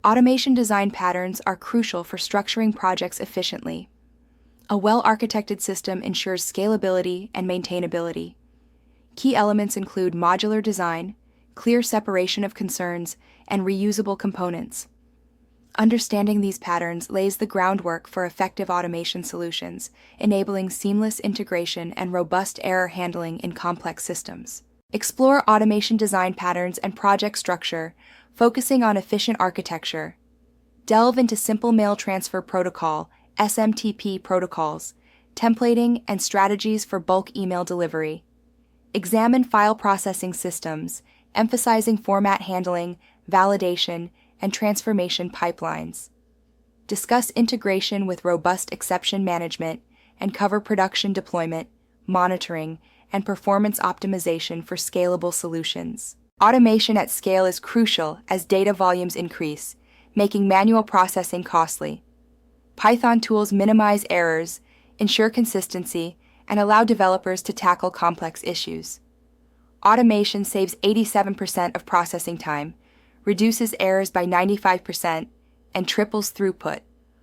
Automation design patterns are crucial for structuring projects efficiently. A well-architected system ensures scalability and maintainability. Key elements include modular design, clear separation of concerns, and reusable components. Understanding these patterns lays the groundwork for effective automation solutions, enabling seamless integration and robust error handling in complex systems. Explore automation design patterns and project structure, focusing on efficient architecture. Delve into Simple Mail Transfer Protocol (SMTP) protocols, templating, and strategies for bulk email delivery. Examine file processing systems, emphasizing format handling, validation, and transformation pipelines. Discuss integration with robust exception management and cover production deployment, monitoring, and performance optimization for scalable solutions. Automation at scale is crucial as data volumes increase, making manual processing costly. Python tools minimize errors, ensure consistency, and allow developers to tackle complex issues. Automation saves 87% of processing time, reduces errors by 95%, and triples throughput,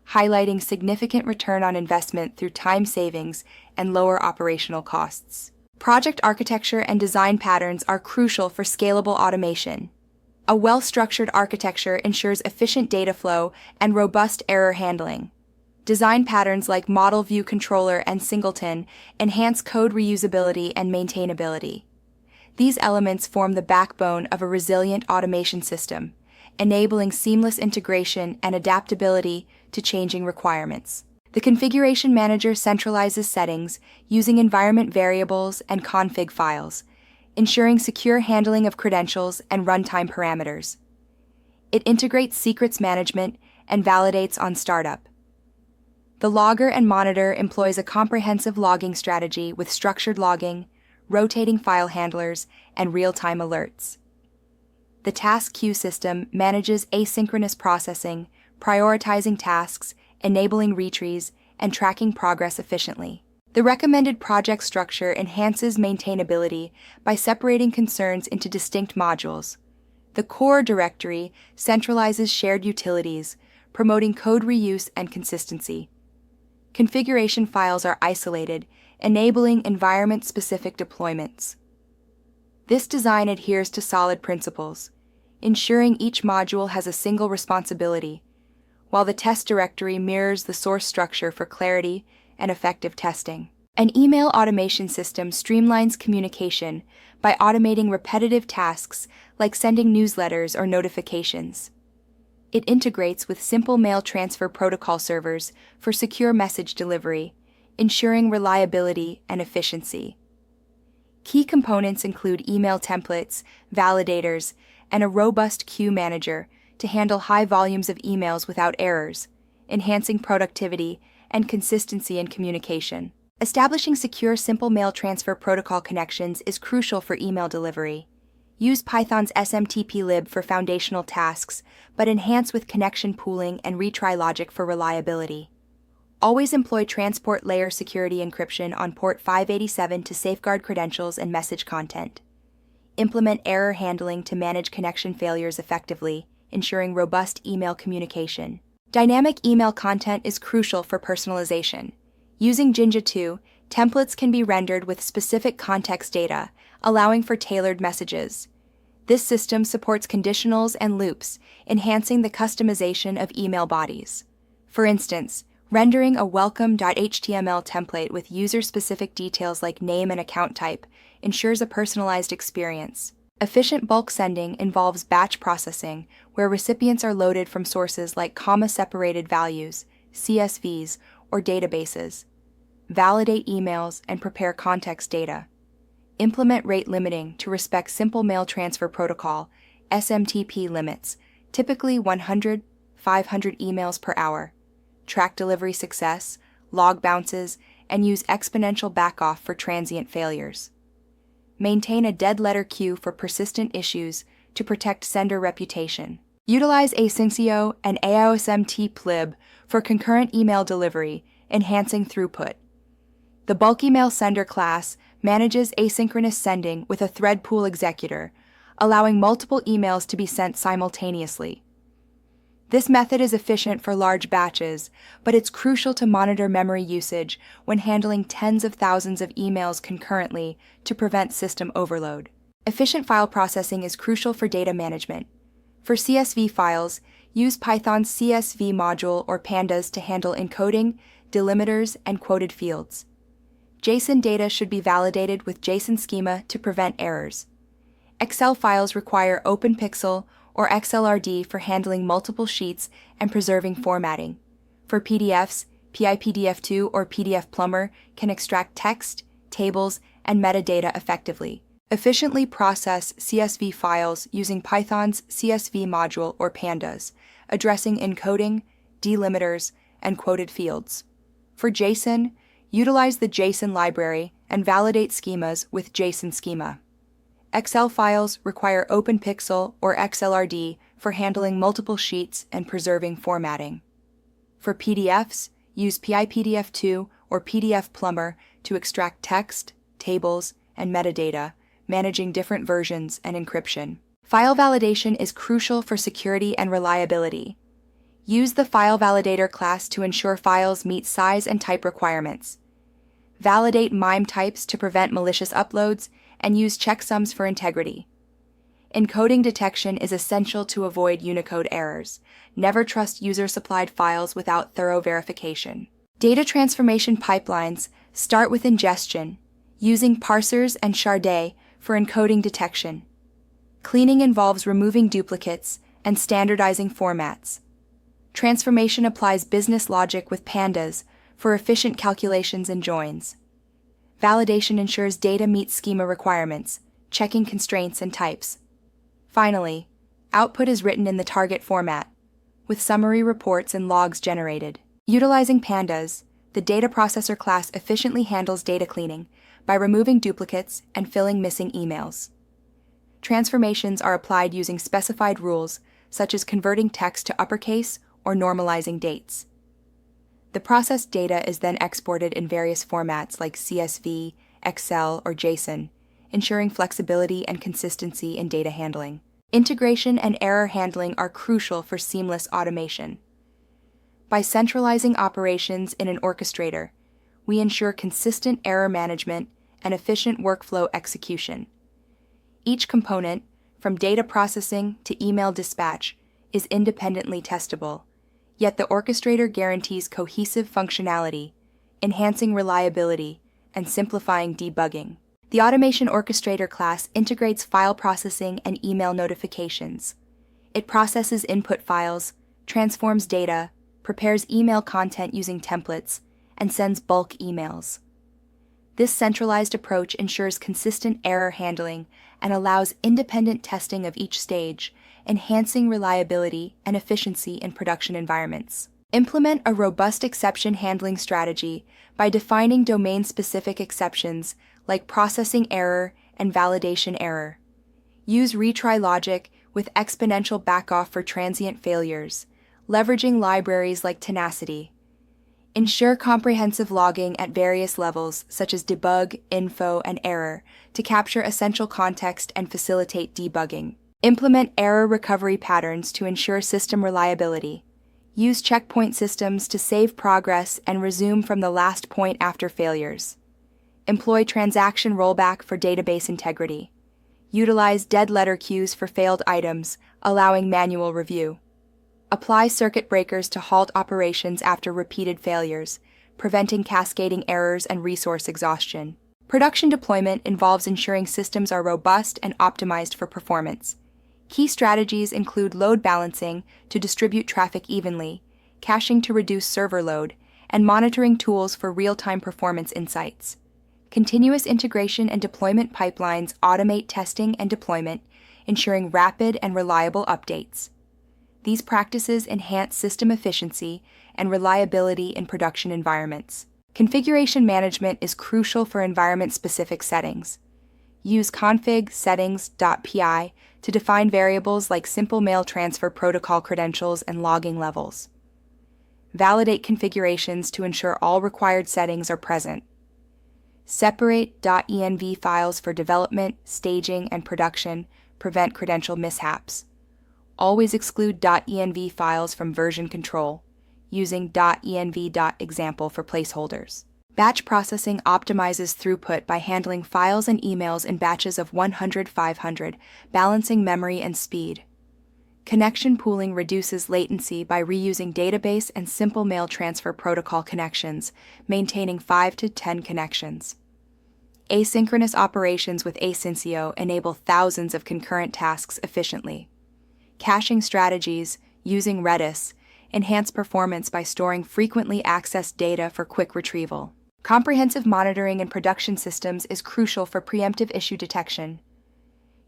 highlighting significant return on investment through time savings and lower operational costs. Project architecture and design patterns are crucial for scalable automation. A well-structured architecture ensures efficient data flow and robust error handling. Design patterns like Model View Controller and Singleton enhance code reusability and maintainability. These elements form the backbone of a resilient automation system, enabling seamless integration and adaptability to changing requirements. The Configuration Manager centralizes settings using environment variables and config files, ensuring secure handling of credentials and runtime parameters. It integrates secrets management and validates on startup. The Logger and Monitor employs a comprehensive logging strategy with structured logging, rotating file handlers, and real-time alerts. The Task Queue system manages asynchronous processing, prioritizing tasks, enabling retries, and tracking progress efficiently. The recommended project structure enhances maintainability by separating concerns into distinct modules. The core directory centralizes shared utilities, promoting code reuse and consistency. Configuration files are isolated, enabling environment-specific deployments. This design adheres to solid principles, ensuring each module has a single responsibility, while the test directory mirrors the source structure for clarity and effective testing. An email automation system streamlines communication by automating repetitive tasks like sending newsletters or notifications. It integrates with Simple Mail Transfer Protocol servers for secure message delivery, ensuring reliability and efficiency. Key components include email templates, validators, and a robust queue manager to handle high volumes of emails without errors, enhancing productivity and consistency in communication. Establishing secure Simple Mail Transfer Protocol connections is crucial for email delivery. Use Python's SMTP-lib for foundational tasks, but enhance with connection pooling and retry logic for reliability. Always employ transport layer security encryption on port 587 to safeguard credentials and message content. Implement error handling to manage connection failures effectively, ensuring robust email communication. Dynamic email content is crucial for personalization. Using Jinja 2, templates can be rendered with specific context data, allowing for tailored messages. This system supports conditionals and loops, enhancing the customization of email bodies. For instance, rendering a welcome.html template with user-specific details like name and account type ensures a personalized experience. Efficient bulk sending involves batch processing, where recipients are loaded from sources like comma-separated values, CSVs, or databases. Validate emails and prepare context data. Implement rate limiting to respect Simple Mail Transfer Protocol, SMTP limits, typically 100-500 emails per hour. Track delivery success, log bounces, and use exponential backoff for transient failures. Maintain a dead letter queue for persistent issues to protect sender reputation. Utilize Asyncio and AOSMT-plib for concurrent email delivery, enhancing throughput. The bulk email sender class manages asynchronous sending with a thread pool executor, allowing multiple emails to be sent simultaneously. This method is efficient for large batches, but it's crucial to monitor memory usage when handling tens of thousands of emails concurrently to prevent system overload. Efficient file processing is crucial for data management. For CSV files, use Python's CSV module or pandas to handle encoding, delimiters, and quoted fields. JSON data should be validated with JSON schema to prevent errors. Excel files require OpenPixel or XLRD for handling multiple sheets and preserving formatting. For PDFs, PIPDF2 or PDF Plumber can extract text, tables, and metadata effectively. Efficiently process CSV files using Python's CSV module or pandas, addressing encoding, delimiters, and quoted fields. For JSON, utilize the JSON library and validate schemas with JSON schema. Excel files require OpenPixel or XLRD for handling multiple sheets and preserving formatting. For PDFs, use PIPDF2 or PDF Plumber to extract text, tables, and metadata, managing different versions and encryption. File validation is crucial for security and reliability. Use the File Validator class to ensure files meet size and type requirements. Validate MIME types to prevent malicious uploads, and use checksums for integrity. Encoding detection is essential to avoid Unicode errors. Never trust user-supplied files without thorough verification. Data transformation pipelines start with ingestion, using parsers and Chardé for encoding detection. Cleaning involves removing duplicates and standardizing formats. Transformation applies business logic with pandas for efficient calculations and joins. Validation ensures data meets schema requirements, checking constraints and types. Finally, output is written in the target format, with summary reports and logs generated. Utilizing pandas, the data processor class efficiently handles data cleaning by removing duplicates and filling missing emails. Transformations are applied using specified rules, such as converting text to uppercase or normalizing dates. The processed data is then exported in various formats like CSV, Excel, or JSON, ensuring flexibility and consistency in data handling. Integration and error handling are crucial for seamless automation. By centralizing operations in an orchestrator, we ensure consistent error management and efficient workflow execution. Each component, from data processing to email dispatch, is independently testable, yet the orchestrator guarantees cohesive functionality, enhancing reliability, and simplifying debugging. The Automation Orchestrator class integrates file processing and email notifications. It processes input files, transforms data, prepares email content using templates, and sends bulk emails. This centralized approach ensures consistent error handling and allows independent testing of each stage, enhancing reliability and efficiency in production environments. Implement a robust exception handling strategy by defining domain-specific exceptions like processing error and validation error. Use retry logic with exponential backoff for transient failures, leveraging libraries like Tenacity. Ensure comprehensive logging at various levels, such as debug, info, and error, to capture essential context and facilitate debugging. Implement error recovery patterns to ensure system reliability. Use checkpoint systems to save progress and resume from the last point after failures. Employ transaction rollback for database integrity. Utilize dead letter queues for failed items, allowing manual review. Apply circuit breakers to halt operations after repeated failures, preventing cascading errors and resource exhaustion. Production deployment involves ensuring systems are robust and optimized for performance. Key strategies include load balancing to distribute traffic evenly, caching to reduce server load, and monitoring tools for real-time performance insights. Continuous integration and deployment pipelines automate testing and deployment, ensuring rapid and reliable updates. These practices enhance system efficiency and reliability in production environments. Configuration management is crucial for environment-specific settings. Use config settings.py to define variables like simple mail transfer protocol credentials and logging levels. Validate configurations to ensure all required settings are present. Separate .env files for development, staging, and production, prevent credential mishaps. Always exclude .env files from version control, using .env.example for placeholders. Batch processing optimizes throughput by handling files and emails in batches of 100-500, balancing memory and speed. Connection pooling reduces latency by reusing database and simple mail transfer protocol connections, maintaining 5 to 10 connections. Asynchronous operations with Asyncio enable thousands of concurrent tasks efficiently. Caching strategies, using Redis, enhance performance by storing frequently accessed data for quick retrieval. Comprehensive monitoring in production systems is crucial for preemptive issue detection.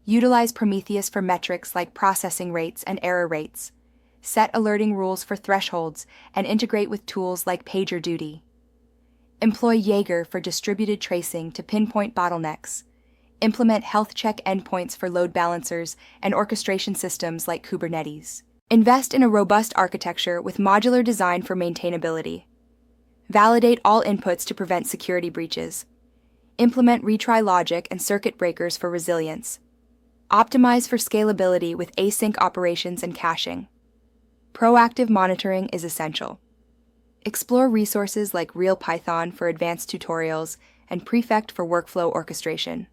Utilize Prometheus for metrics like processing rates and error rates. Set alerting rules for thresholds and integrate with tools like PagerDuty. Employ Jaeger for distributed tracing to pinpoint bottlenecks. Implement health check endpoints for load balancers and orchestration systems like Kubernetes. Invest in a robust architecture with modular design for maintainability. Validate all inputs to prevent security breaches. Implement retry logic and circuit breakers for resilience. Optimize for scalability with async operations and caching. Proactive monitoring is essential. Explore resources like RealPython for advanced tutorials and Prefect for workflow orchestration.